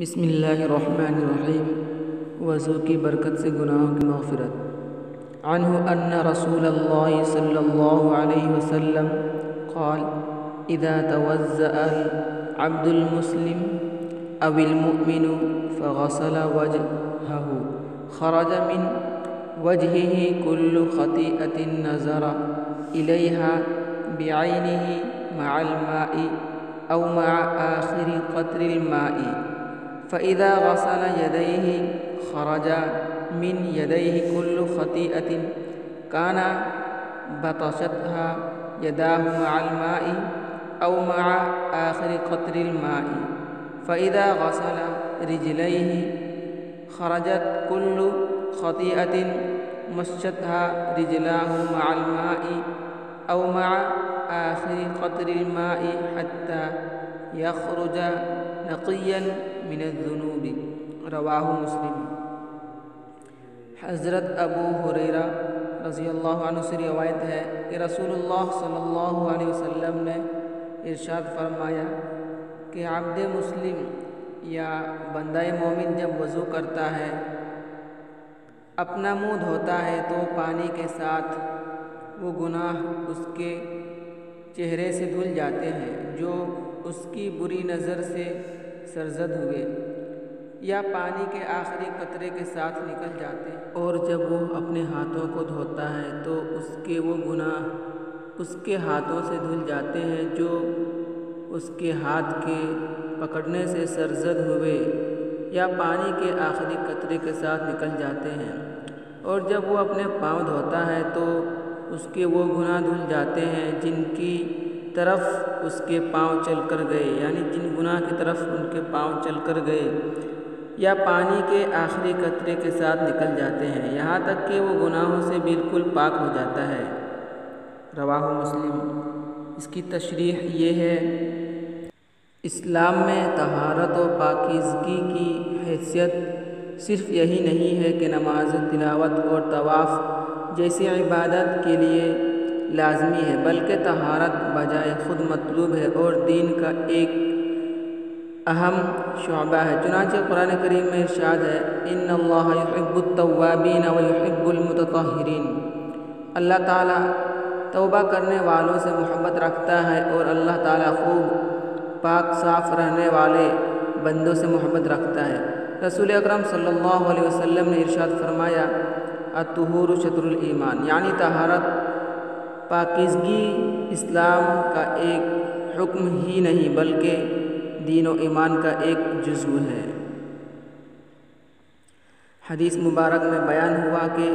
بسم اللہ الرحمن الرحیم۔ وضو کی برکت سے گناہوں کی مغفرت۔ عنہ ان رسول اللہ صلی اللہ علیہ وسلم قال اذا توضأ العبد المسلم او المؤمن فغسل وجهه خرج من وجهه كل خطيئة نظر إليها بعينه مع الماء أو مع آخر قطر الماء، فإذا غسل يديه خرج من يديه كل خطيئة كان بطشتها يداه مع الماء أو مع آخر قطر الماء، فإذا غسل رجليه خرجت كل خطيئة مشتها رجلاه مع الماء أو مع آخر قطر الماء حتى يخرج نقيا من الذنوب۔ رواہ مسلم۔ حضرت ابو ہریرہ رضی اللہ عنہ سے روایت ہے کہ رسول اللہ صلی اللہ علیہ وسلم نے ارشاد فرمایا کہ عبد مسلم یا بندہ مومن جب وضو کرتا ہے، اپنا منہ دھوتا ہے تو پانی کے ساتھ وہ گناہ اس کے چہرے سے دھل جاتے ہیں جو اس کی بری نظر سے سرزد ہوئے، یا پانی کے آخری قطرے کے ساتھ نکل جاتے ہیں، اور جب وہ اپنے ہاتھوں کو دھوتا ہے تو اس کے وہ گناہ اس کے ہاتھوں سے دھل جاتے ہیں جو اس کے ہاتھ کے پکڑنے سے سرزد ہوئے یا پانی کے آخری قطرے کے ساتھ نکل جاتے ہیں، اور جب وہ اپنے پاؤں دھوتا ہے تو اس کے وہ گناہ دھل جاتے ہیں جن کی طرف اس کے پاؤں چل کر گئے، یعنی جن گناہ کی طرف ان کے پاؤں چل کر گئے یا پانی کے آخری قطرے کے ساتھ نکل جاتے ہیں، یہاں تک کہ وہ گناہوں سے بالکل پاک ہو جاتا ہے۔ رواہ مسلم۔ اس کی تشریح یہ ہے، اسلام میں طہارت و پاکیزگی کی حیثیت صرف یہی نہیں ہے کہ نماز، تلاوت اور طواف جیسی عبادت کے لیے لازمی ہے، بلکہ طہارت بجائے خود مطلوب ہے اور دین کا ایک اہم شعبہ ہے۔ چنانچہ قرآن کریم میں ارشاد ہے ان اللہ یحب التوابین ویحب المتطہرین۔ اللہ تعالیٰ توبہ کرنے والوں سے محبت رکھتا ہے اور اللہ تعالیٰ خوب پاک صاف رہنے والے بندوں سے محبت رکھتا ہے۔ رسول اکرم صلی اللہ علیہ وسلم نے ارشاد فرمایا الطہور شطر الایمان، یعنی طہارت پاکیزگی اسلام کا ایک حکم ہی نہیں بلکہ دین و ایمان کا ایک جزو ہے۔ حدیث مبارک میں بیان ہوا کہ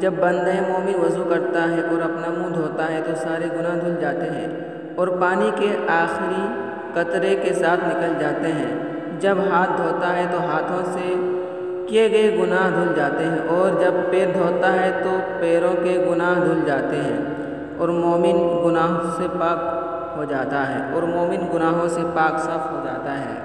جب بندہ مومن وضو کرتا ہے اور اپنا منہ دھوتا ہے تو سارے گناہ دھل جاتے ہیں اور پانی کے آخری قطرے کے ساتھ نکل جاتے ہیں۔ جب ہاتھ دھوتا ہے تو ہاتھوں سے کیے گئے گناہ دھل جاتے ہیں، اور جب پیر دھوتا ہے تو پیروں کے گناہ دھل جاتے ہیں، اور مومن گناہوں سے پاک ہو جاتا ہے، اور مومن گناہوں سے پاک صاف ہو جاتا ہے۔